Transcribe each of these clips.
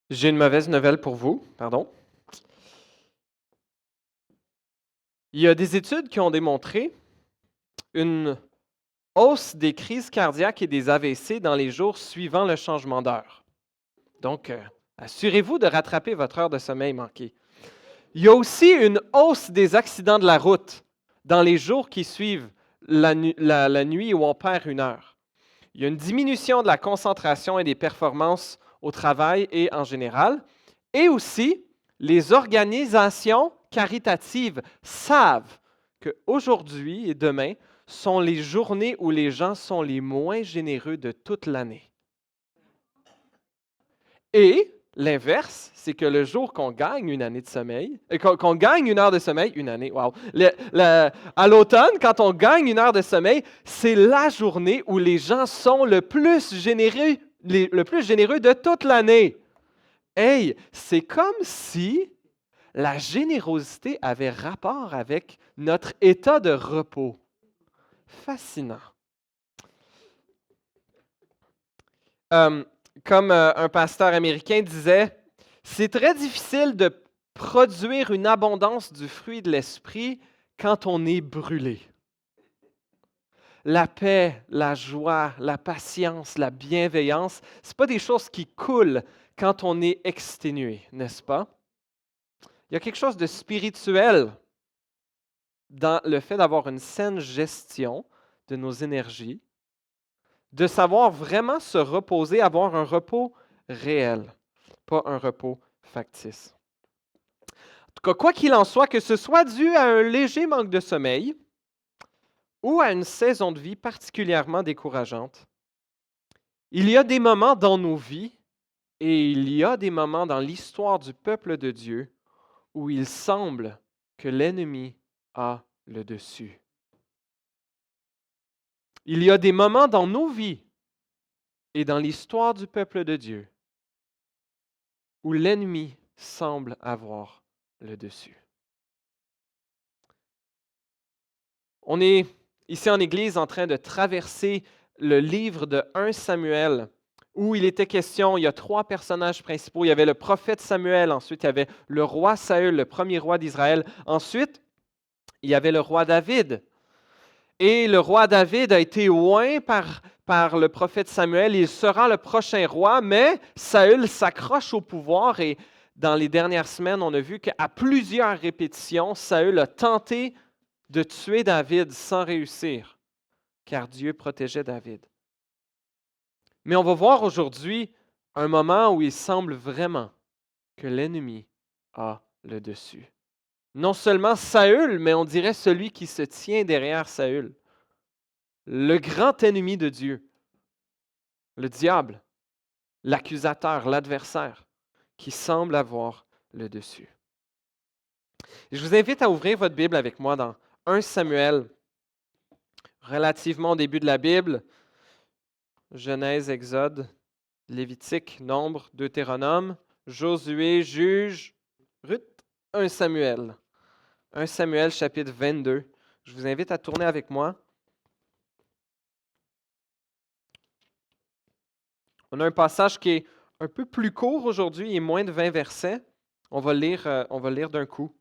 J'ai une mauvaise nouvelle pour vous, pardon. Il y a des études qui ont démontré une hausse des crises cardiaques et des AVC dans les jours suivant le changement d'heure. Donc, assurez-vous de rattraper votre heure de sommeil manquée. Il y a aussi une hausse des accidents de la route dans les jours qui suivent la nuit où on perd une heure. Il y a une diminution de la concentration et des performances au travail et en général. Et aussi, les organisations caritatives savent qu'aujourd'hui et demain sont les journées où les gens sont les moins généreux de toute l'année. Et l'inverse, c'est que le jour qu'on gagne une année de sommeil, qu'on gagne une heure de sommeil, une année, wow, à l'automne, quand on gagne une heure de sommeil, c'est la journée où les gens sont le plus généreux, le plus généreux de toute l'année. Hey, c'est comme si la générosité avait rapport avec notre état de repos. Fascinant. Comme un pasteur américain disait, c'est très difficile de produire une abondance du fruit de l'esprit quand on est brûlé. La paix, la joie, la patience, la bienveillance, ce pas des choses qui coulent quand on est exténué, n'est-ce pas? Il y a quelque chose de spirituel dans le fait d'avoir une saine gestion de nos énergies, de savoir vraiment se reposer, avoir un repos réel, pas un repos factice. En tout cas, quoi qu'il en soit, que ce soit dû à un léger manque de sommeil ou à une saison de vie particulièrement décourageante, il y a des moments dans nos vies et il y a des moments dans l'histoire du peuple de Dieu où il semble que l'ennemi a le dessus. Il y a des moments dans nos vies et dans l'histoire du peuple de Dieu où l'ennemi semble avoir le dessus. On est ici en Église en train de traverser le livre de 1 Samuel, où il était question, il y a 3 personnages principaux. Il y avait le prophète Samuel, ensuite il y avait le roi Saül, le premier roi d'Israël. Ensuite, il y avait le roi David. Et le roi David a été oint par le prophète Samuel. Il sera le prochain roi, mais Saül s'accroche au pouvoir et dans les dernières semaines, on a vu qu'à plusieurs répétitions, Saül a tenté de tuer David sans réussir, car Dieu protégeait David. Mais on va voir aujourd'hui un moment où il semble vraiment que l'ennemi a le dessus. Non seulement Saül, mais on dirait celui qui se tient derrière Saül. Le grand ennemi de Dieu, le diable, l'accusateur, l'adversaire, qui semble avoir le dessus. Je vous invite à ouvrir votre Bible avec moi dans 1 Samuel, relativement au début de la Bible, Genèse, Exode, Lévitique, Nombre, Deutéronome, Josué, Juge, Ruth, 1 Samuel. 1 Samuel chapitre 22. Je vous invite à tourner avec moi. On a un passage qui est un peu plus court aujourd'hui, il est moins de 20 versets. On va lire d'un coup.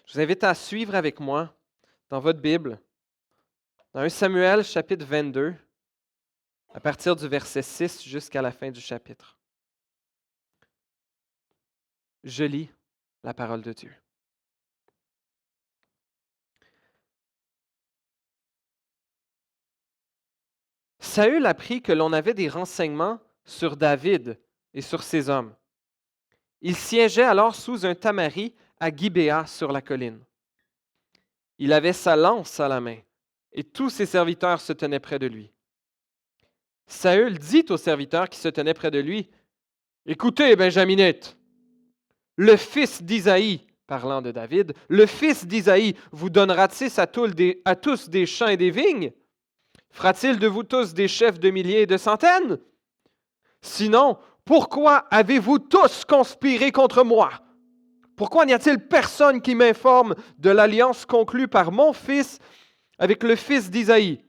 Je vous invite à suivre avec moi dans votre Bible, dans 1 Samuel chapitre 22, à partir du verset 6 jusqu'à la fin du chapitre. Je lis la parole de Dieu. Saül apprit que l'on avait des renseignements sur David et sur ses hommes. Il siégeait alors sous un tamari à Gibéa sur la colline. Il avait sa lance à la main et tous ses serviteurs se tenaient près de lui. Saül dit aux serviteurs qui se tenaient près de lui, « Écoutez, Benjaminites, le fils d'Isaïe, parlant de David, le fils d'Isaïe vous donnera-t-il à tous des champs et des vignes? Fera-t-il de vous tous des chefs de milliers et de centaines? Sinon, pourquoi avez-vous tous conspiré contre moi? Pourquoi n'y a-t-il personne qui m'informe de l'alliance conclue par mon fils avec le fils d'Isaïe?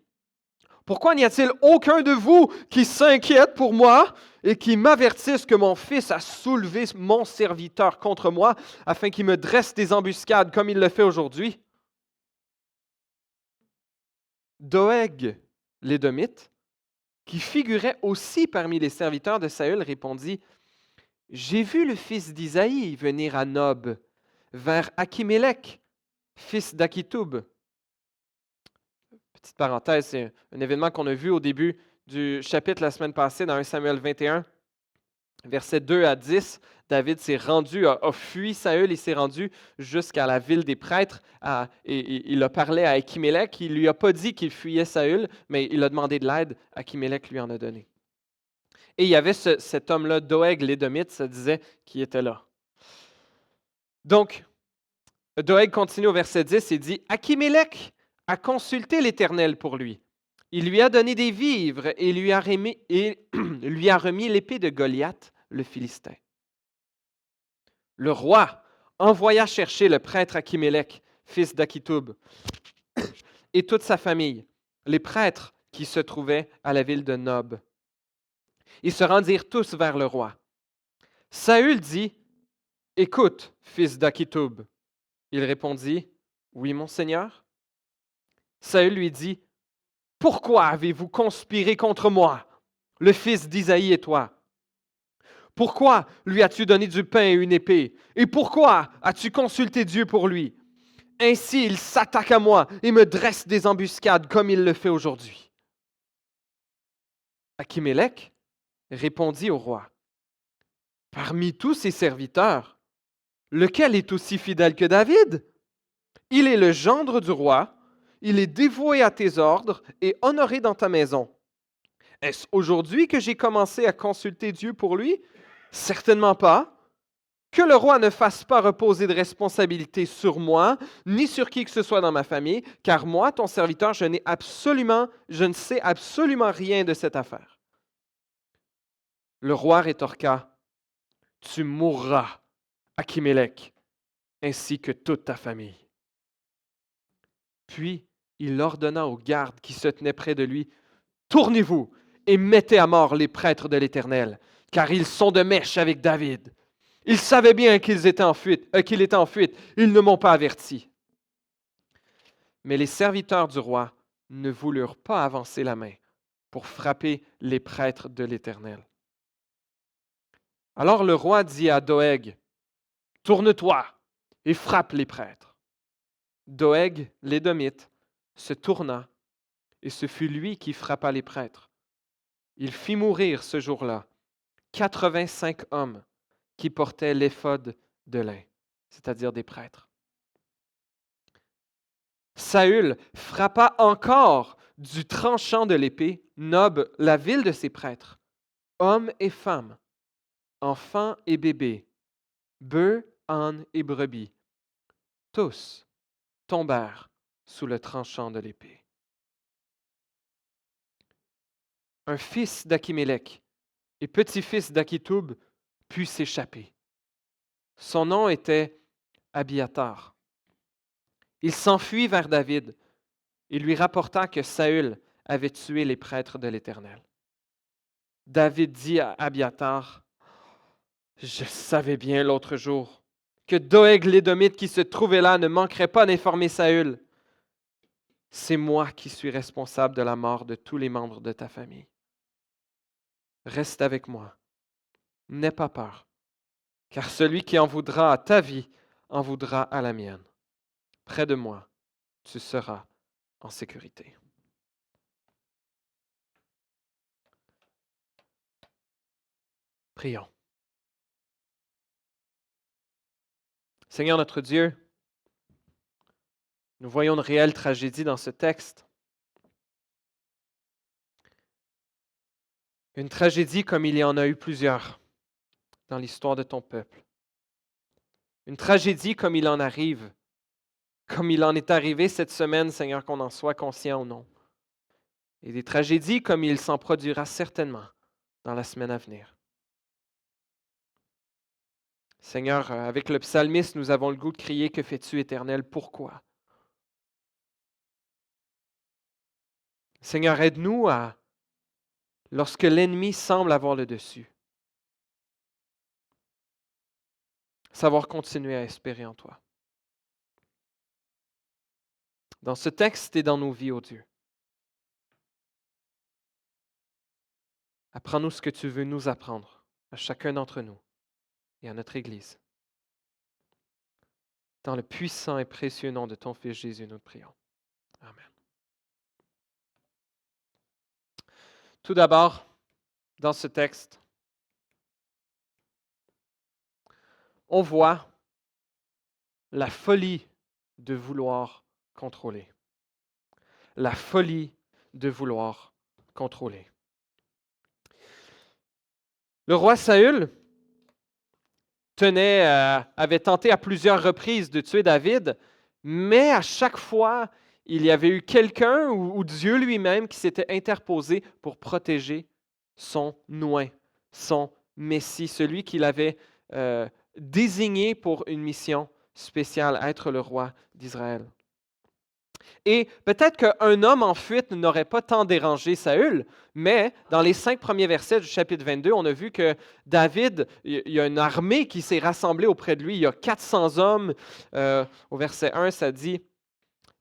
Pourquoi n'y a-t-il aucun de vous qui s'inquiète pour moi et qu'il m'avertisse que mon fils a soulevé mon serviteur contre moi afin qu'il me dresse des embuscades comme il le fait aujourd'hui. Doeg, l'Édomite, qui figurait aussi parmi les serviteurs de Saül, répondit, j'ai vu le fils d'Isaïe venir à Nob, vers Achimélec, fils d'Achitoub. Petite parenthèse, c'est un événement qu'on a vu au début du chapitre la semaine passée dans 1 Samuel 21, versets 2 à 10. David s'est rendu, a fui Saül, il s'est rendu jusqu'à la ville des prêtres et il a parlé à Achimélec. Il ne lui a pas dit qu'il fuyait Saül, mais il a demandé de l'aide. Achimélec lui en a donné. Et il y avait cet homme-là, Doeg l'Édomite, ça disait, qui était là. Donc, Doeg continue au verset 10 et dit, Achimélec a consulté l'Éternel pour lui. Il lui a donné des vivres et lui a remis l'épée de Goliath, le Philistin. Le roi envoya chercher le prêtre Achimélec, fils d'Achitoub, et toute sa famille, les prêtres qui se trouvaient à la ville de Nob. Ils se rendirent tous vers le roi. Saül dit, « Écoute, fils d'Achitoub. » Il répondit, « Oui, mon Seigneur. » Saül lui dit, « Pourquoi avez-vous conspiré contre moi, le fils d'Isaïe et toi? Pourquoi lui as-tu donné du pain et une épée? Et pourquoi as-tu consulté Dieu pour lui? Ainsi il s'attaque à moi et me dresse des embuscades comme il le fait aujourd'hui. » Achimélec répondit au roi, « Parmi tous ses serviteurs, lequel est aussi fidèle que David? Il est le gendre du roi, il est dévoué à tes ordres et honoré dans ta maison. Est-ce aujourd'hui que j'ai commencé à consulter Dieu pour lui? Certainement pas. Que le roi ne fasse pas reposer de responsabilité sur moi, ni sur qui que ce soit dans ma famille, car moi, ton serviteur, je ne sais absolument rien de cette affaire. » Le roi rétorqua, « Tu mourras, Achimélec, ainsi que toute ta famille. » Puis il ordonna aux gardes qui se tenaient près de lui, « Tournez-vous et mettez à mort les prêtres de l'Éternel, car ils sont de mèche avec David. Ils savaient bien qu'il était en fuite, ils ne m'ont pas averti. » Mais les serviteurs du roi ne voulurent pas avancer la main pour frapper les prêtres de l'Éternel. Alors le roi dit à Doeg, « Tourne-toi et frappe les prêtres. » Doeg, l'Édomite, se tourna, et ce fut lui qui frappa les prêtres. Il fit mourir ce jour-là 85 hommes qui portaient l'éphod de lin, c'est-à-dire des prêtres. Saül frappa encore du tranchant de l'épée Nob, la ville de ses prêtres, hommes et femmes, enfants et bébés, bœufs, ânes et brebis. Tous tombèrent sous le tranchant de l'épée. Un fils d'Achimélec et petit-fils d'Achitoub put s'échapper. Son nom était Abiatar. Il s'enfuit vers David et lui rapporta que Saül avait tué les prêtres de l'Éternel. David dit à Abiatar, « Je savais bien l'autre jour que Doeg l'Édomite qui se trouvait là ne manquerait pas d'informer Saül. C'est moi qui suis responsable de la mort de tous les membres de ta famille. Reste avec moi. N'aie pas peur, car celui qui en voudra à ta vie en voudra à la mienne. Près de moi, tu seras en sécurité. » Prions. Seigneur notre Dieu, nous voyons une réelle tragédie dans ce texte. Une tragédie comme il y en a eu plusieurs dans l'histoire de ton peuple. Une tragédie comme il en arrive, comme il en est arrivé cette semaine, Seigneur, qu'on en soit conscient ou non. Et des tragédies comme il s'en produira certainement dans la semaine à venir. Seigneur, avec le psalmiste, nous avons le goût de crier, « Que fais-tu, Éternel? Pourquoi? » Seigneur, aide-nous à, lorsque l'ennemi semble avoir le dessus, savoir continuer à espérer en toi. Dans ce texte et dans nos vies, ô Dieu. Apprends-nous ce que tu veux nous apprendre, à chacun d'entre nous et à notre Église. Dans le puissant et précieux nom de ton Fils Jésus, nous te prions. Amen. Tout d'abord, dans ce texte, on voit la folie de vouloir contrôler. La folie de vouloir contrôler. Le roi Saül avait tenté à plusieurs reprises de tuer David, mais à chaque fois, il y avait eu quelqu'un ou Dieu lui-même qui s'était interposé pour protéger son oint, son Messie, celui qu'il avait désigné pour une mission spéciale, être le roi d'Israël. Et peut-être qu'un homme en fuite n'aurait pas tant dérangé Saül, mais dans les 5 premiers versets du chapitre 22, on a vu que David, il y a une armée qui s'est rassemblée auprès de lui. Il y a 400 hommes. Au verset 1, ça dit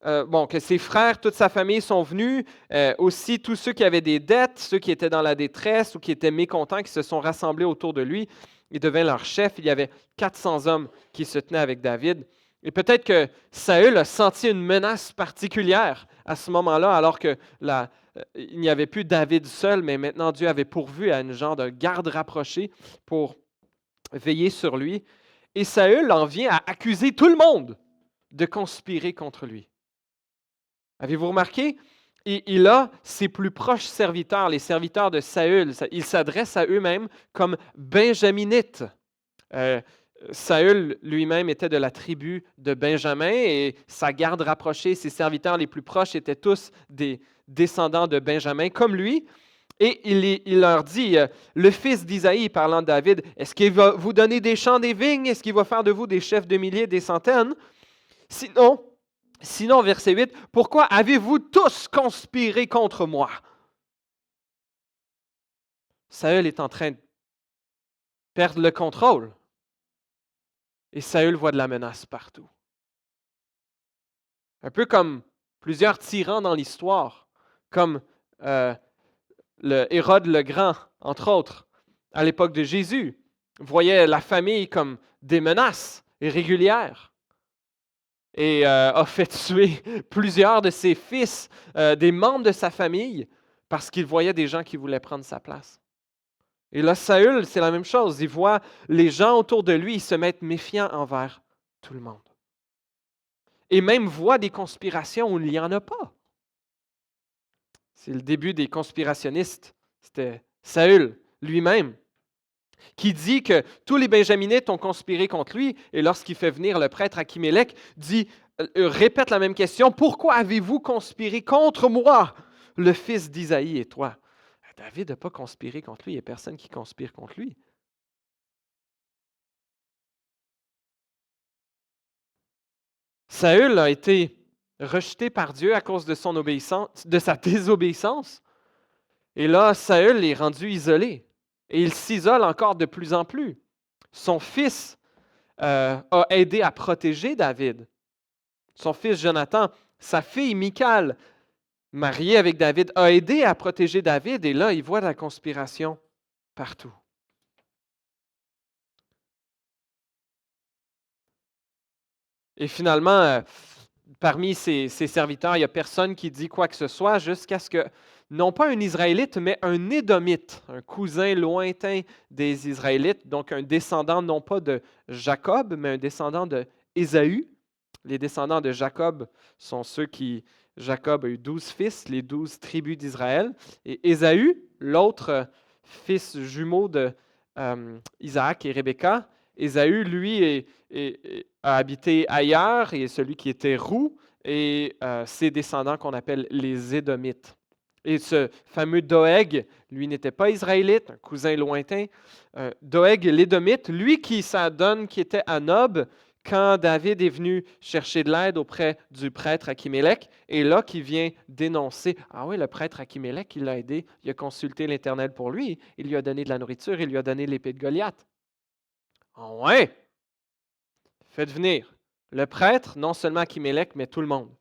que ses frères, toute sa famille sont venus. Aussi, tous ceux qui avaient des dettes, ceux qui étaient dans la détresse ou qui étaient mécontents, qui se sont rassemblés autour de lui. Il devint leur chef. Il y avait 400 hommes qui se tenaient avec David. Et peut-être que Saül a senti une menace particulière à ce moment-là, alors que il n'y avait plus David seul, mais maintenant Dieu avait pourvu à une genre de garde rapprochée pour veiller sur lui. Et Saül en vient à accuser tout le monde de conspirer contre lui. Avez-vous remarqué? Il a ses plus proches serviteurs, les serviteurs de Saül. Il s'adresse à eux-mêmes comme benjaminites. Saül lui-même était de la tribu de Benjamin et sa garde rapprochée, ses serviteurs les plus proches étaient tous des descendants de Benjamin comme lui. Et il leur dit, le fils d'Isaïe, parlant de David, est-ce qu'il va vous donner des champs, des vignes? Est-ce qu'il va faire de vous des chefs de milliers, des centaines? Sinon, verset 8, pourquoi avez-vous tous conspiré contre moi? Saül est en train de perdre le contrôle. Et Saül voit de la menace partout. Un peu comme plusieurs tyrans dans l'histoire, comme le Hérode le Grand, entre autres, à l'époque de Jésus, voyait la famille comme des menaces régulières et a fait tuer plusieurs de ses fils, des membres de sa famille, parce qu'il voyait des gens qui voulaient prendre sa place. Et là, Saül, c'est la même chose. Il voit les gens autour de lui se mettre méfiants envers tout le monde. Et même voit des conspirations où il n'y en a pas. C'est le début des conspirationnistes. C'était Saül lui-même qui dit que tous les Benjaminites ont conspiré contre lui. Et lorsqu'il fait venir le prêtre Achimélec, répète la même question. Pourquoi avez-vous conspiré contre moi, le fils d'Isaïe et toi? David n'a pas conspiré contre lui. Il n'y a personne qui conspire contre lui. Saül a été rejeté par Dieu à cause de son obéissance, de sa désobéissance. Et là, Saül est rendu isolé. Et il s'isole encore de plus en plus. Son fils a aidé à protéger David. Son fils Jonathan, sa fille Michal, mariée avec David, a aidé à protéger David. Et là, il voit la conspiration partout. Et finalement, parmi ses serviteurs, il n'y a personne qui dit quoi que ce soit jusqu'à ce que, non pas un Israélite, mais un Édomite, un cousin lointain des Israélites, donc un descendant non pas de Jacob, mais un descendant de Ésaü. Les descendants de Jacob sont ceux qui... Jacob a eu 12 fils, les 12 tribus d'Israël. Et Ésaü, l'autre fils jumeau de Isaac et Rebecca, Ésaü, lui, a habité ailleurs et est celui qui était roux et ses descendants qu'on appelle les Édomites. Et ce fameux Doeg, lui n'était pas israélite, un cousin lointain. Doeg, l'Édomite, lui qui s'adonne, qui était à Nob, quand David est venu chercher de l'aide auprès du prêtre Achimélec, et là qui vient dénoncer, ah oui, le prêtre Achimélec, il l'a aidé, il a consulté l'Éternel pour lui, il lui a donné de la nourriture, il lui a donné l'épée de Goliath. Ah ouais! faites venir le prêtre, non seulement Akimélec, mais tout le monde.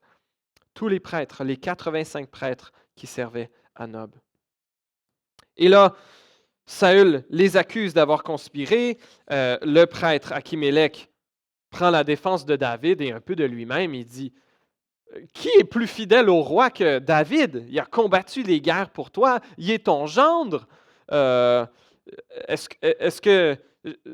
Tous les prêtres, les 85 prêtres qui servaient à Nob. Et là, Saül les accuse d'avoir conspiré. Le prêtre Akimélec prend la défense de David et un peu de lui-même. Il dit, qui est plus fidèle au roi que David? Il a combattu les guerres pour toi. Il est ton gendre. Euh, est-ce que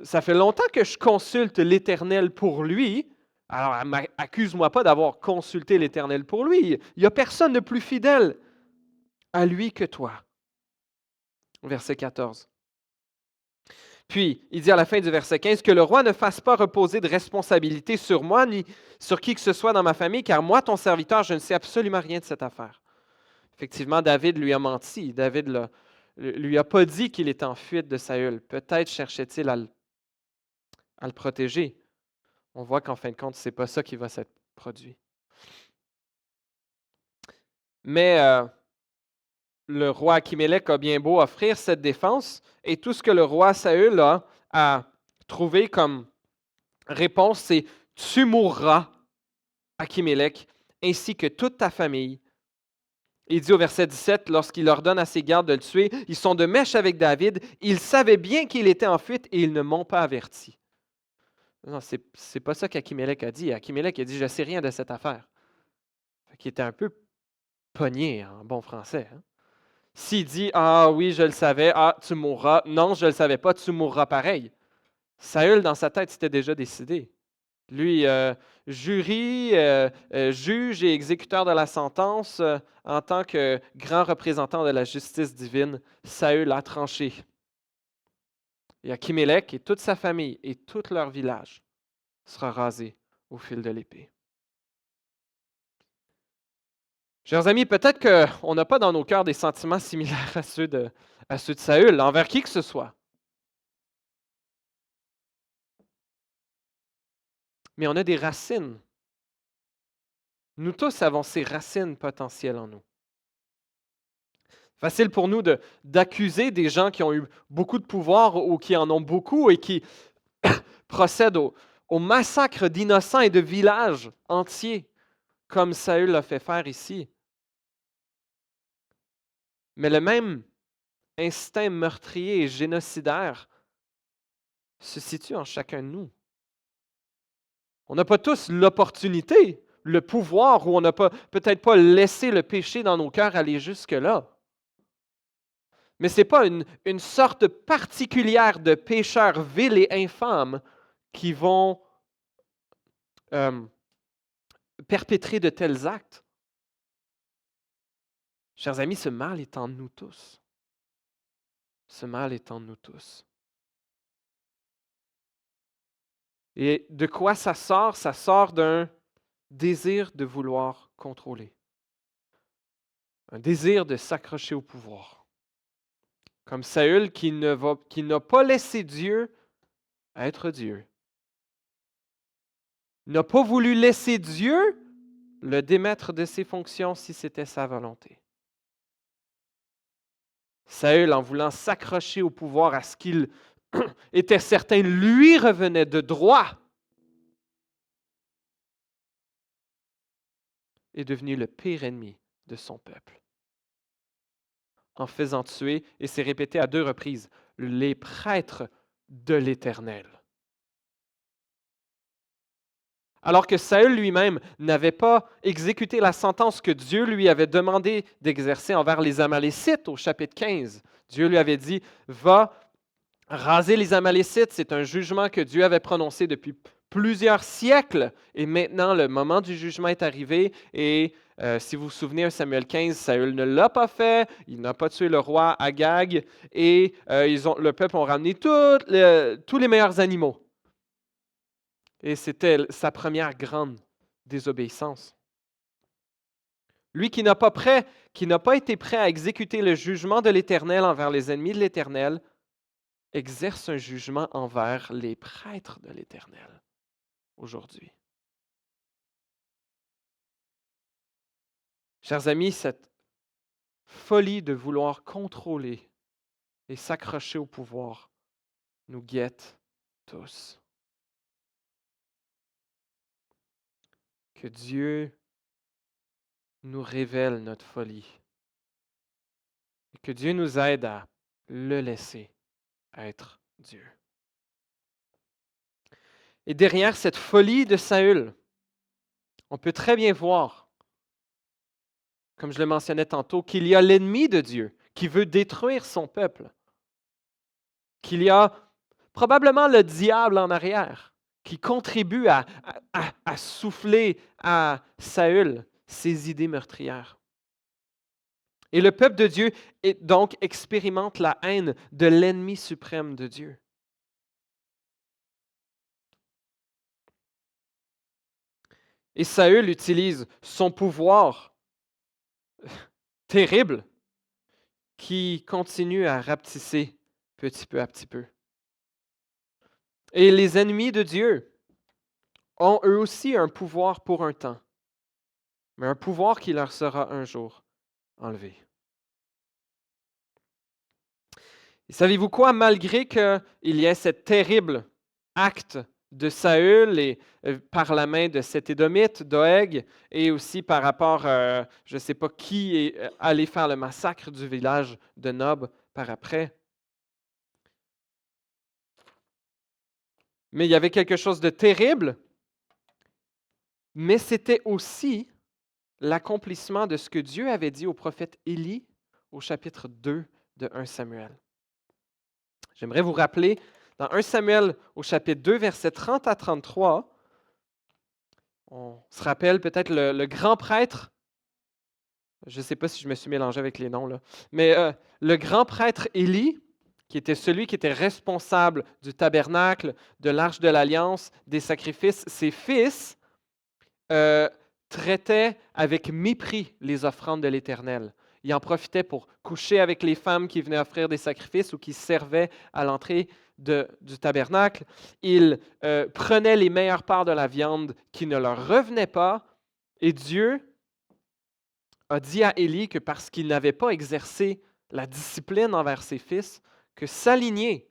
ça fait longtemps que je consulte l'Éternel pour lui? Alors, accuse-moi pas d'avoir consulté l'Éternel pour lui. Il n'y a personne de plus fidèle à lui que toi. Verset 14. Puis, il dit à la fin du verset 15, que le roi ne fasse pas reposer de responsabilité sur moi ni sur qui que ce soit dans ma famille, car moi, ton serviteur, je ne sais absolument rien de cette affaire. Effectivement, David lui a menti. David lui a pas dit qu'il était en fuite de Saül. Peut-être cherchait-il à le protéger. On voit qu'en fin de compte, ce n'est pas ça qui va s'être produit. Mais le roi Akimélec a bien beau offrir cette défense, et tout ce que le roi Saül a trouvé comme réponse, c'est « Tu mourras, Akimélec, ainsi que toute ta famille. » Il dit au verset 17, lorsqu'il ordonne à ses gardes de le tuer, ils sont de mèche avec David, ils savaient bien qu'il était en fuite et ils ne m'ont pas averti. Non, c'est pas ça qu'Akimélec a dit. Akimélec a dit, je ne sais rien de cette affaire. Il était un peu pogné en bon français. Hein? S'il dit, ah oui, je le savais, ah, tu mourras. Non, je ne le savais pas, tu mourras pareil. Saül, dans sa tête, c'était déjà décidé. Lui, jury, juge et exécuteur de la sentence, en tant que grand représentant de la justice divine, Saül a tranché. Et Akimélec et toute sa famille et tout leur village sera rasé au fil de l'épée. Chers amis, peut-être qu'on n'a pas dans nos cœurs des sentiments similaires à ceux de Saül, envers qui que ce soit. Mais on a des racines. Nous tous avons ces racines potentielles en nous. Facile pour nous d'accuser des gens qui ont eu beaucoup de pouvoir ou qui en ont beaucoup et qui procèdent au massacre d'innocents et de villages entiers, comme Saül l'a fait faire ici. Mais le même instinct meurtrier et génocidaire se situe en chacun de nous. On n'a pas tous l'opportunité, le pouvoir, ou on n'a peut-être pas laissé le péché dans nos cœurs aller jusque-là. Mais ce n'est pas une sorte particulière de pécheurs vils et infâmes qui vont perpétrer de tels actes. Chers amis, ce mal est en nous tous. Ce mal est en nous tous. Et de quoi ça sort? Ça sort d'un désir de vouloir contrôler. Un désir de s'accrocher au pouvoir. Comme Saül qui n'a pas laissé Dieu être Dieu. N'a pas voulu laisser Dieu le démettre de ses fonctions si c'était sa volonté. Saül, en voulant s'accrocher au pouvoir à ce qu'il était certain lui revenait de droit, est devenu le pire ennemi de son peuple. En faisant tuer, et c'est répété à 2 reprises, les prêtres de l'Éternel. Alors que Saül lui-même n'avait pas exécuté la sentence que Dieu lui avait demandé d'exercer envers les Amalécites au chapitre 15. Dieu lui avait dit, va raser les Amalécites, c'est un jugement que Dieu avait prononcé depuis plusieurs siècles. Et maintenant, le moment du jugement est arrivé. Et si vous vous souvenez, 1 Samuel 15, Saül ne l'a pas fait. Il n'a pas tué le roi Agag. Et le peuple a ramené tous les meilleurs animaux. Et c'était sa première grande désobéissance. Lui qui n'a pas été prêt à exécuter le jugement de l'Éternel envers les ennemis de l'Éternel, exerce un jugement envers les prêtres de l'Éternel aujourd'hui. Chers amis, cette folie de vouloir contrôler et s'accrocher au pouvoir nous guette tous. que Dieu nous révèle notre folie et que Dieu nous aide à le laisser être Dieu. Et derrière cette folie de Saül, on peut très bien voir, comme je le mentionnais tantôt, qu'il y a l'ennemi de Dieu qui veut détruire son peuple, qu'il y a probablement le diable en arrière qui contribue à souffler à Saül ses idées meurtrières. Et le peuple de Dieu donc expérimente la haine de l'ennemi suprême de Dieu. Et Saül utilise son pouvoir terrible qui continue à rapetisser petit peu à petit peu. Et les ennemis de Dieu ont eux aussi un pouvoir pour un temps, mais un pouvoir qui leur sera un jour enlevé. Et savez-vous quoi? Malgré qu'il y ait cet terrible acte de Saül et par la main de cet Édomite, Doeg, et aussi par rapport, je ne sais pas qui est allé faire le massacre du village de Nob par après. Mais il y avait quelque chose de terrible, mais c'était aussi l'accomplissement de ce que Dieu avait dit au prophète Élie au chapitre 2 de 1 Samuel. J'aimerais vous rappeler, dans 1 Samuel au chapitre 2, versets 30 à 33, on se rappelle peut-être le grand prêtre, je ne sais pas si je me suis mélangé avec les noms, là, mais le grand prêtre Élie, qui était celui qui était responsable du tabernacle, de l'arche de l'alliance, des sacrifices, ses fils traitaient avec mépris les offrandes de l'Éternel. Ils en profitaient pour coucher avec les femmes qui venaient offrir des sacrifices ou qui servaient à l'entrée du tabernacle. Ils prenaient les meilleures parts de la viande qui ne leur revenaient pas. Et Dieu a dit à Élie que parce qu'il n'avait pas exercé la discipline envers ses fils, que sa lignée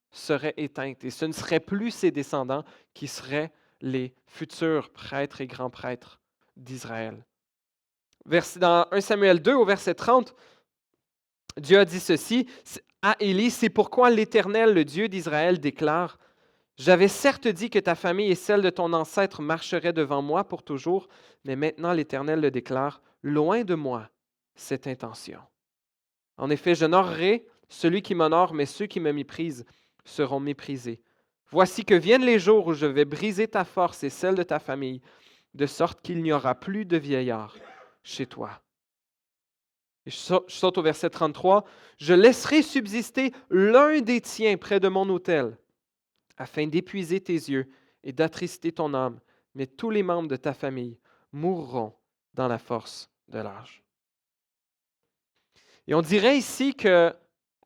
serait éteinte et ce ne seraient plus ses descendants qui seraient les futurs prêtres et grands prêtres d'Israël. Dans 1 Samuel 2 au verset 30, Dieu a dit ceci à Élie, c'est pourquoi l'Éternel, le Dieu d'Israël, déclare, j'avais certes dit que ta famille et celle de ton ancêtre marcheraient devant moi pour toujours, mais maintenant l'Éternel le déclare, loin de moi cette intention. En effet, j'honorerai celui qui m'honore, mais ceux qui me méprisent seront méprisés. Voici que viennent les jours où je vais briser ta force et celle de ta famille, de sorte qu'il n'y aura plus de vieillards chez toi. Et je saute au verset 33. Je laisserai subsister l'un des tiens près de mon autel, afin d'épuiser tes yeux et d'attrister ton âme, mais tous les membres de ta famille mourront dans la force de l'âge. Et on dirait ici que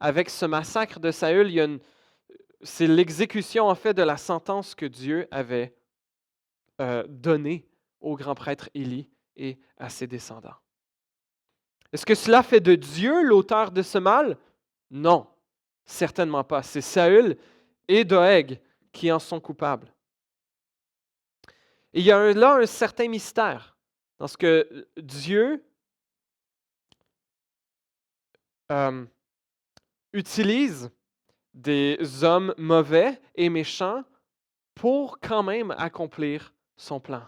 avec ce massacre de Saül, c'est l'exécution en fait de la sentence que Dieu avait donnée au grand prêtre Élie et à ses descendants. Est-ce que cela fait de Dieu l'auteur de ce mal? Non, certainement pas. C'est Saül et Doeg qui en sont coupables. Et il y a là un certain mystère, parce que Dieu utilise des hommes mauvais et méchants pour quand même accomplir son plan.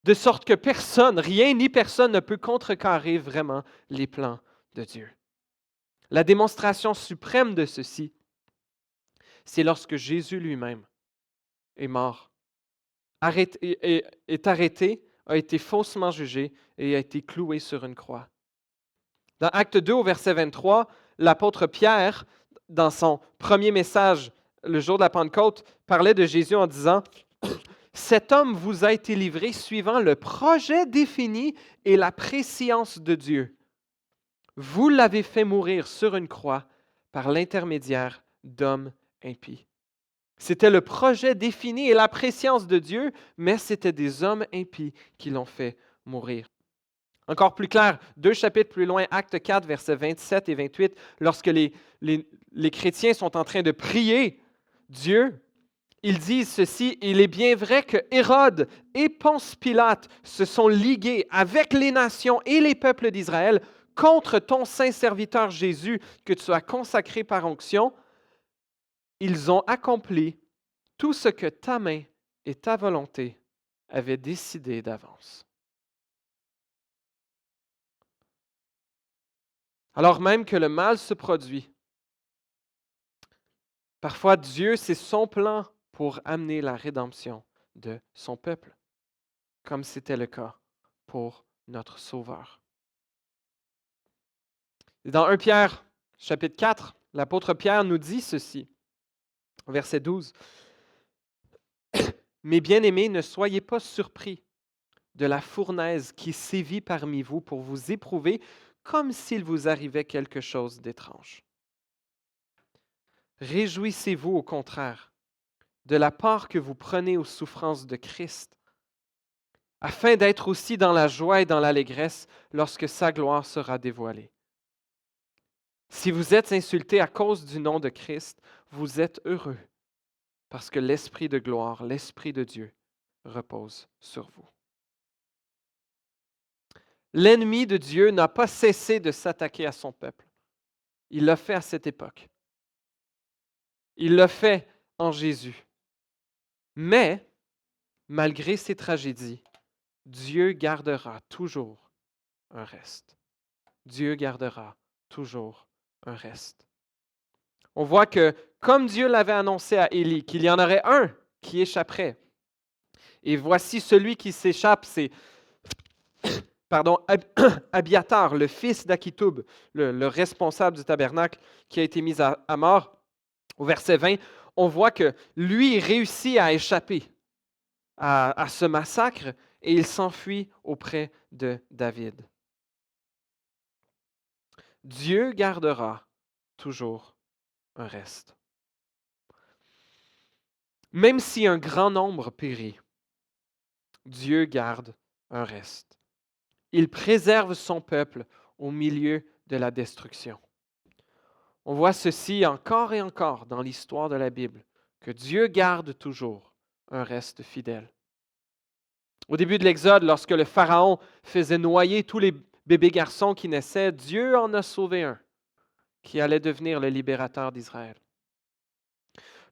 De sorte que personne, rien ni personne ne peut contrecarrer vraiment les plans de Dieu. La démonstration suprême de ceci, c'est lorsque Jésus lui-même est mort, est arrêté, a été faussement jugé et a été cloué sur une croix. Dans Acte 2, au verset 23, l'apôtre Pierre, dans son premier message le jour de la Pentecôte, parlait de Jésus en disant « Cet homme vous a été livré suivant le projet défini et la prescience de Dieu. Vous l'avez fait mourir sur une croix par l'intermédiaire d'hommes impies. » C'était le projet défini et la prescience de Dieu, mais c'était des hommes impies qui l'ont fait mourir. Encore plus clair, 2 chapitres plus loin, Acte 4, versets 27 et 28, lorsque les chrétiens sont en train de prier Dieu, Ils disent ceci: il est bien vrai que Hérode et Ponce Pilate se sont ligués avec les nations et les peuples d'Israël contre ton saint serviteur Jésus que tu as consacré par onction. Ils ont accompli tout ce que ta main et ta volonté avaient décidé d'avance. Alors même que le mal se produit, parfois Dieu, c'est son plan pour amener la rédemption de son peuple, comme c'était le cas pour notre Sauveur. Dans 1 Pierre, chapitre 4, l'apôtre Pierre nous dit ceci, verset 12. Mes bien-aimés, ne soyez pas surpris de la fournaise qui sévit parmi vous pour vous éprouver comme s'il vous arrivait quelque chose d'étrange. Réjouissez-vous au contraire de la part que vous prenez aux souffrances de Christ, afin d'être aussi dans la joie et dans l'allégresse lorsque sa gloire sera dévoilée. Si vous êtes insultés à cause du nom de Christ, vous êtes heureux, parce que l'Esprit de gloire, l'Esprit de Dieu, repose sur vous. L'ennemi de Dieu n'a pas cessé de s'attaquer à son peuple. Il l'a fait à cette époque. Il l'a fait en Jésus. Mais, malgré ces tragédies, Dieu gardera toujours un reste. Dieu gardera toujours un reste. On voit que, comme Dieu l'avait annoncé à Élie, qu'il y en aurait un qui échapperait. Et voici celui qui s'échappe, c'est Abiatar, le fils d'Akitoub, le responsable du tabernacle, qui a été mis à mort. Au verset 20, on voit que lui réussit à échapper à ce massacre et il s'enfuit auprès de David. Dieu gardera toujours un reste. Même si un grand nombre périt, Dieu garde un reste. Il préserve son peuple au milieu de la destruction. On voit ceci encore et encore dans l'histoire de la Bible, que Dieu garde toujours un reste fidèle. Au début de l'Exode, lorsque le Pharaon faisait noyer tous les bébés garçons qui naissaient, Dieu en a sauvé un qui allait devenir le libérateur d'Israël.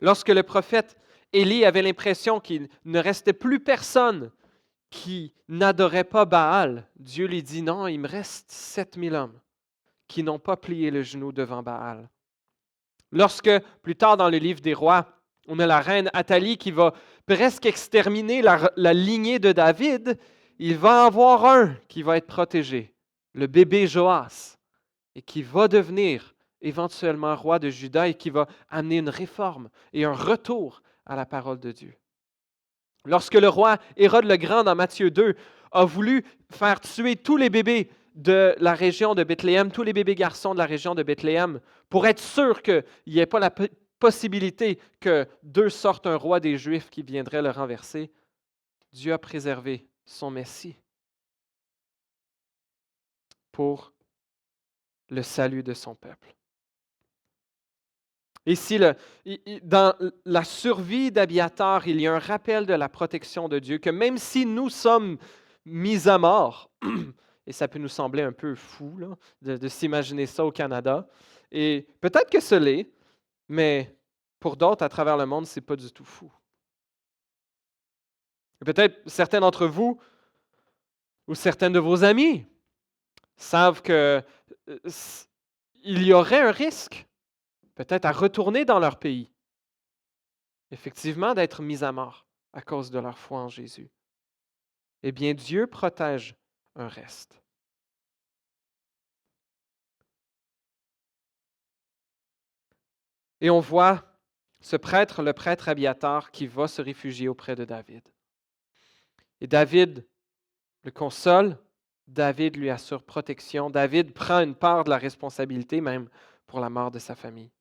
Lorsque le prophète Élie avait l'impression qu'il ne restait plus personne qui n'adorait pas Baal, Dieu lui dit non, il me reste 7000 hommes qui n'ont pas plié le genou devant Baal. Lorsque, plus tard dans le livre des rois, on a la reine Athalie qui va presque exterminer la lignée de David, il va en avoir un qui va être protégé, le bébé Joas, et qui va devenir éventuellement roi de Juda et qui va amener une réforme et un retour à la parole de Dieu. Lorsque le roi Hérode le Grand, dans Matthieu 2, a voulu faire tuer tous les bébés de la région de Bethléem, tous les bébés garçons de la région de Bethléem, pour être sûr qu'il n'y ait pas la possibilité que d'eux sorte un roi des Juifs qui viendrait le renverser, Dieu a préservé son Messie pour le salut de son peuple. Ici, dans la survie d'Abiatar, il y a un rappel de la protection de Dieu, que même si nous sommes mis à mort, et ça peut nous sembler un peu fou là, de s'imaginer ça au Canada, et peut-être que ce l'est, mais pour d'autres à travers le monde, ce n'est pas du tout fou. Peut-être certains d'entre vous ou certains de vos amis savent qu'il y aurait un risque peut-être à retourner dans leur pays, effectivement d'être mis à mort à cause de leur foi en Jésus. Eh bien, Dieu protège un reste. Et on voit ce prêtre, le prêtre Abiatar, qui va se réfugier auprès de David. Et David le console, David lui assure protection, David prend une part de la responsabilité même pour la mort de sa famille.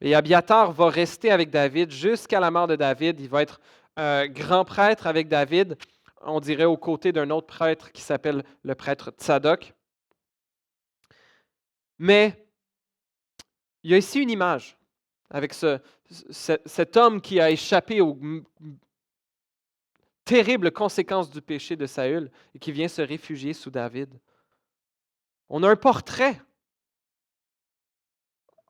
Et Abiatar va rester avec David jusqu'à la mort de David. Il va être grand prêtre avec David, on dirait aux côtés d'un autre prêtre qui s'appelle le prêtre Tsadok. Mais il y a ici une image avec cet homme qui a échappé aux terribles conséquences du péché de Saül et qui vient se réfugier sous David. On a un portrait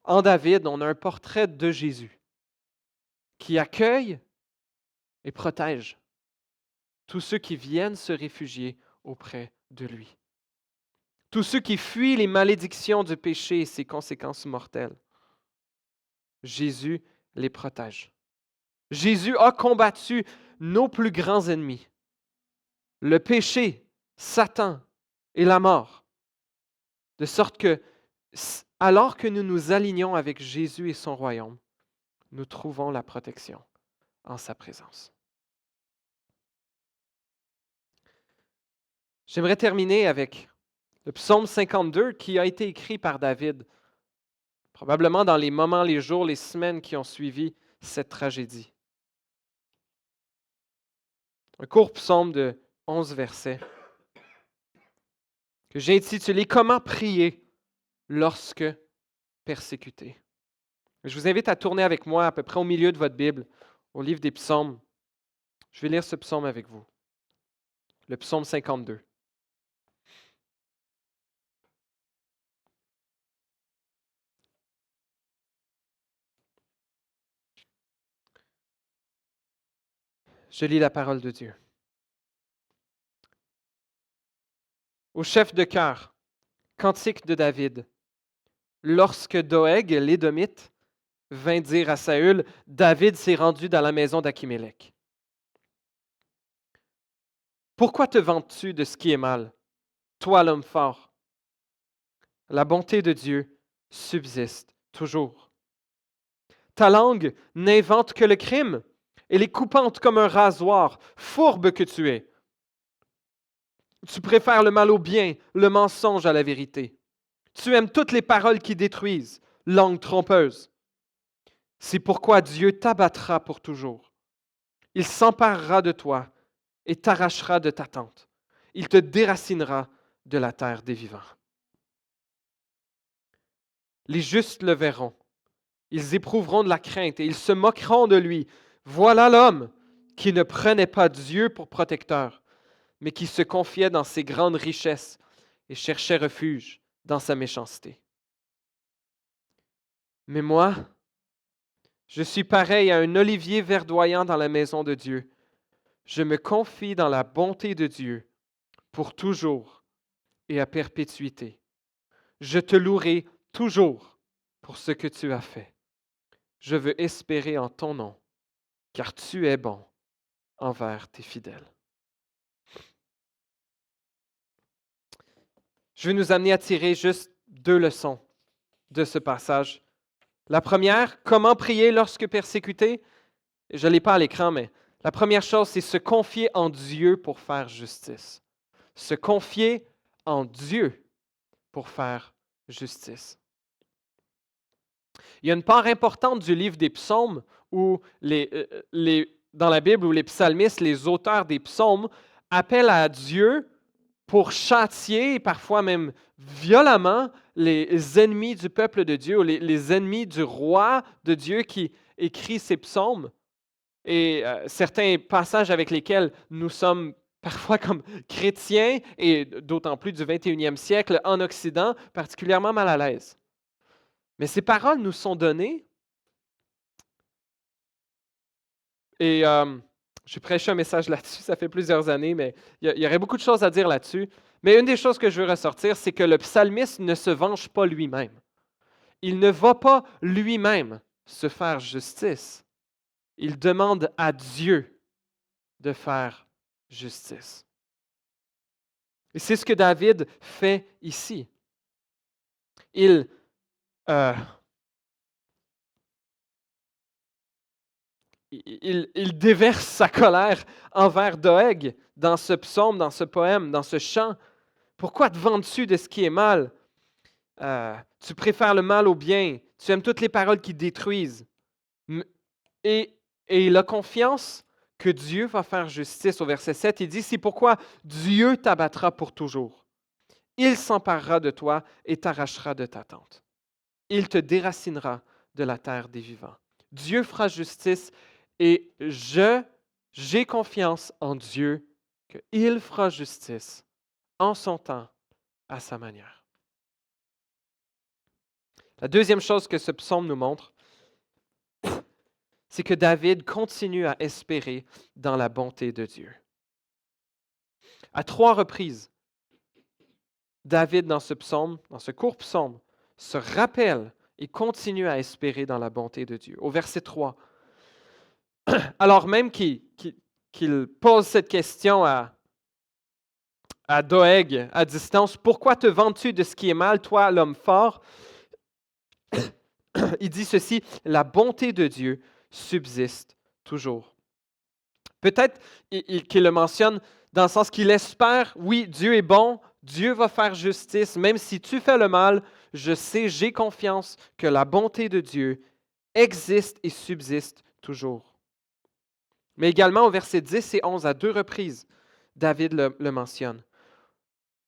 en David, on a un portrait de Jésus qui accueille et protège tous ceux qui viennent se réfugier auprès de lui. Tous ceux qui fuient les malédictions du péché et ses conséquences mortelles. Jésus les protège. Jésus a combattu nos plus grands ennemis, le péché, Satan et la mort, de sorte que, alors que nous nous alignons avec Jésus et son royaume, nous trouvons la protection en sa présence. J'aimerais terminer avec le psaume 52 qui a été écrit par David, probablement dans les moments, les jours, les semaines qui ont suivi cette tragédie. Un court psaume de 11 versets que j'ai intitulé « Comment prier lorsque persécuté ». Je vous invite à tourner avec moi à peu près au milieu de votre Bible, au livre des psaumes. Je vais lire ce psaume avec vous, le psaume 52. Je lis la parole de Dieu. Au chef de chœur, cantique de David. Lorsque Doeg, l'Édomite, vint dire à Saül, David s'est rendu dans la maison d'Achimélec. Pourquoi te vantes-tu de ce qui est mal, toi l'homme fort? La bonté de Dieu subsiste toujours. Ta langue n'invente que le crime, elle est coupante comme un rasoir, fourbe que tu es. Tu préfères le mal au bien, le mensonge à la vérité. Tu aimes toutes les paroles qui détruisent, langue trompeuse. C'est pourquoi Dieu t'abattra pour toujours. Il s'emparera de toi et t'arrachera de ta tente. Il te déracinera de la terre des vivants. Les justes le verront. Ils éprouveront de la crainte et ils se moqueront de lui. Voilà l'homme qui ne prenait pas Dieu pour protecteur, mais qui se confiait dans ses grandes richesses et cherchait refuge dans sa méchanceté. Mais moi, je suis pareil à un olivier verdoyant dans la maison de Dieu. Je me confie dans la bonté de Dieu pour toujours et à perpétuité. Je te louerai toujours pour ce que tu as fait. Je veux espérer en ton nom, car tu es bon envers tes fidèles. Je vais nous amener à tirer juste 2 leçons de ce passage. La première, comment prier lorsque persécuté? Je ne l'ai pas à l'écran, mais la première chose, c'est se confier en Dieu pour faire justice. Se confier en Dieu pour faire justice. Il y a une part importante du livre des psaumes où dans la Bible où les psalmistes, les auteurs des psaumes, appellent à Dieu pour châtier, parfois même violemment, les ennemis du peuple de Dieu, ou les ennemis du roi de Dieu qui écrit ces psaumes. Et certains passages avec lesquels nous sommes parfois comme chrétiens, et d'autant plus du 21e siècle en Occident, particulièrement mal à l'aise. Mais ces paroles nous sont données. Et j'ai prêché un message là-dessus, ça fait plusieurs années, mais il y aurait beaucoup de choses à dire là-dessus. Mais une des choses que je veux ressortir, c'est que le psalmiste ne se venge pas lui-même. Il ne va pas lui-même se faire justice. Il demande à Dieu de faire justice. Et c'est ce que David fait ici. Il déverse sa colère envers Doeg dans ce psaume, dans ce poème, dans ce chant. Pourquoi te vantes-tu de ce qui est mal? Tu préfères le mal au bien. Tu aimes toutes les paroles qui détruisent. Et il a confiance que Dieu va faire justice. Au verset 7, il dit, c'est pourquoi Dieu t'abattra pour toujours. Il s'emparera de toi et t'arrachera de ta tente. Il te déracinera de la terre des vivants. Dieu fera justice et j'ai confiance en Dieu qu'il fera justice en son temps, à sa manière. La deuxième chose que ce psaume nous montre, c'est que David continue à espérer dans la bonté de Dieu. À 3 reprises, David, dans ce psaume, dans ce court psaume, se rappelle et continue à espérer dans la bonté de Dieu. Au verset 3, alors même qu'il pose cette question à Doeg à distance, pourquoi te vantes-tu de ce qui est mal, toi, l'homme fort? Il dit ceci, la bonté de Dieu subsiste toujours. Peut-être qu'il le mentionne dans le sens qu'il espère, oui, Dieu est bon, Dieu va faire justice, même si tu fais le mal, je sais, j'ai confiance que la bonté de Dieu existe et subsiste toujours. Mais également au verset 10 et 11, à 2 reprises, David le mentionne.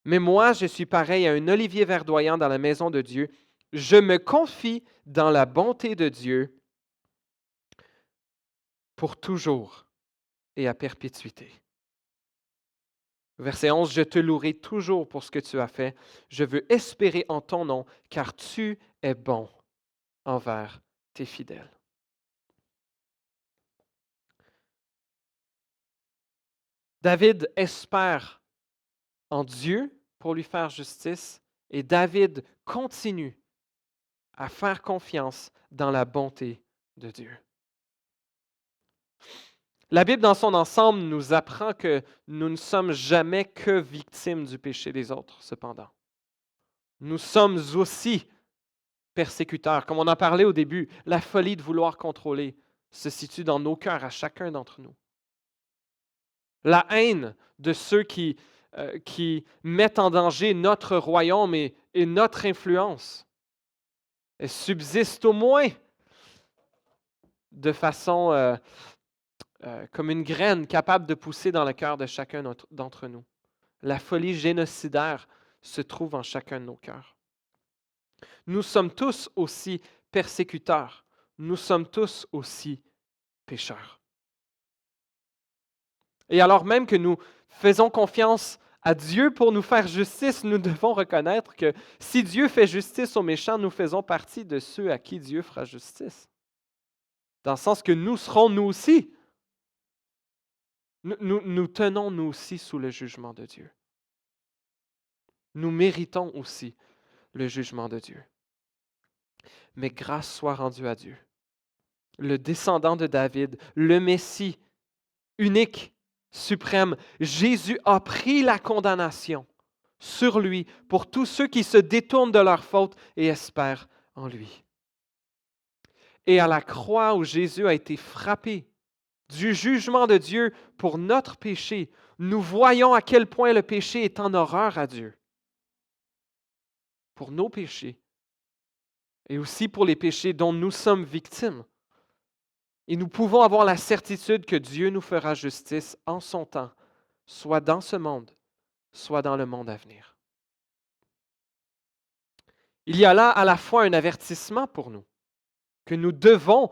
Mais moi, je suis pareil à un olivier verdoyant dans la maison de Dieu. Je me confie dans la bonté de Dieu pour toujours et à perpétuité. Verset 11, je te louerai toujours pour ce que tu as fait. Je veux espérer en ton nom, car tu es bon envers tes fidèles. David espère en Dieu pour lui faire justice et David continue à faire confiance dans la bonté de Dieu. La Bible dans son ensemble nous apprend que nous ne sommes jamais que victimes du péché des autres, cependant. Nous sommes aussi persécuteurs. Comme on en parlait au début, la folie de vouloir contrôler se situe dans nos cœurs à chacun d'entre nous. La haine de ceux qui mettent en danger notre royaume et notre influence, elle subsiste au moins de façon comme une graine capable de pousser dans le cœur de chacun d'entre nous. La folie génocidaire se trouve en chacun de nos cœurs. Nous sommes tous aussi persécuteurs. Nous sommes tous aussi pécheurs. Et alors même que nous faisons confiance à Dieu pour nous faire justice, nous devons reconnaître que si Dieu fait justice aux méchants, nous faisons partie de ceux à qui Dieu fera justice. Dans le sens que nous serons nous aussi. Nous tenons nous aussi sous le jugement de Dieu. Nous méritons aussi le jugement de Dieu. Mais grâce soit rendue à Dieu. Le descendant de David, le Messie unique, suprême, Jésus a pris la condamnation sur lui pour tous ceux qui se détournent de leur faute et espèrent en lui. Et à la croix où Jésus a été frappé du jugement de Dieu pour notre péché, nous voyons à quel point le péché est en horreur à Dieu. Pour nos péchés et aussi pour les péchés dont nous sommes victimes. Et nous pouvons avoir la certitude que Dieu nous fera justice en son temps, soit dans ce monde, soit dans le monde à venir. Il y a là à la fois un avertissement pour nous, que nous devons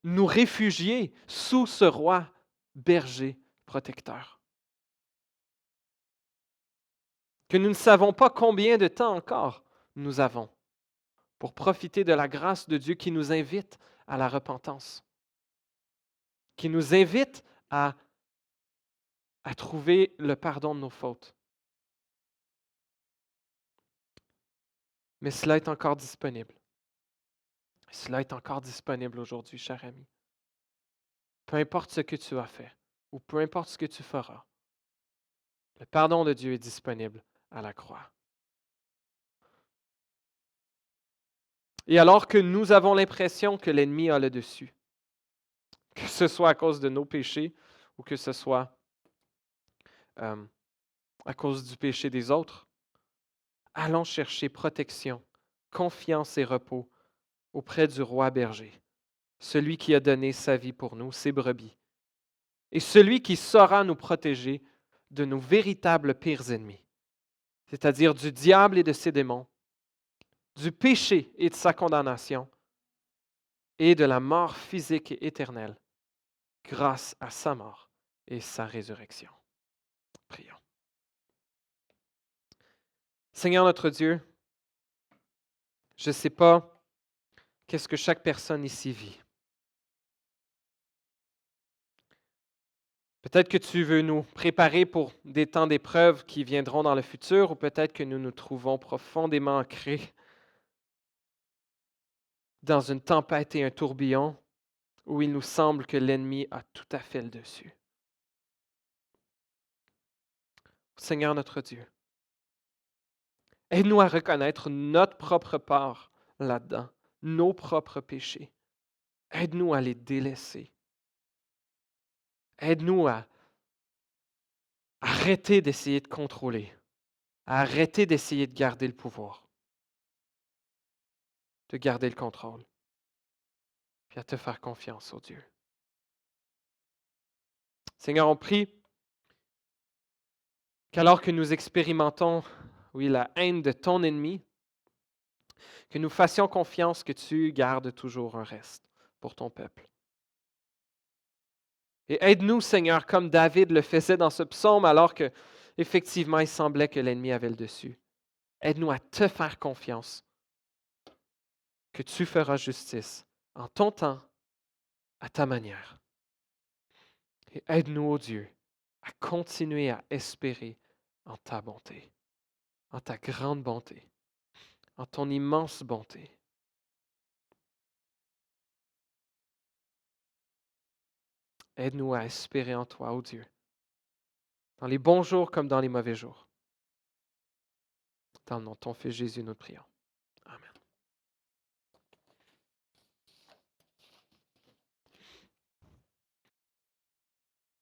nous réfugier sous ce roi berger protecteur. Que nous ne savons pas combien de temps encore nous avons pour profiter de la grâce de Dieu qui nous invite à la repentance, qui nous invite à trouver le pardon de nos fautes. Mais cela est encore disponible. Cela est encore disponible aujourd'hui, cher ami. Peu importe ce que tu as fait ou peu importe ce que tu feras, le pardon de Dieu est disponible à la croix. Et alors que nous avons l'impression que l'ennemi a le dessus, que ce soit à cause de nos péchés ou que ce soit à cause du péché des autres, allons chercher protection, confiance et repos auprès du roi berger, celui qui a donné sa vie pour nous, ses brebis, et celui qui saura nous protéger de nos véritables pires ennemis, c'est-à-dire du diable et de ses démons, du péché et de sa condamnation, et de la mort physique et éternelle grâce à sa mort et sa résurrection. Prions. Seigneur notre Dieu, je ne sais pas qu'est-ce que chaque personne ici vit. Peut-être que tu veux nous préparer pour des temps d'épreuve qui viendront dans le futur, ou peut-être que nous nous trouvons profondément ancrés dans une tempête et un tourbillon où il nous semble que l'ennemi a tout à fait le dessus. Seigneur notre Dieu, aide-nous à reconnaître notre propre part là-dedans, nos propres péchés. Aide-nous à les délaisser. Aide-nous à arrêter d'essayer de contrôler, à arrêter d'essayer de garder le pouvoir, de garder le contrôle, puis à te faire confiance, oh Dieu. Seigneur, on prie qu'alors que nous expérimentons, oui, la haine de ton ennemi, que nous fassions confiance que tu gardes toujours un reste pour ton peuple. Et aide-nous, Seigneur, comme David le faisait dans ce psaume, alors que effectivement il semblait que l'ennemi avait le dessus. Aide-nous à te faire confiance, que tu feras justice en ton temps, à ta manière. Et aide-nous, ô Dieu, à continuer à espérer en ta bonté, en ta grande bonté, en ton immense bonté. Aide-nous à espérer en toi, ô Dieu, dans les bons jours comme dans les mauvais jours. Dans le nom de ton Fils Jésus, nous te prions.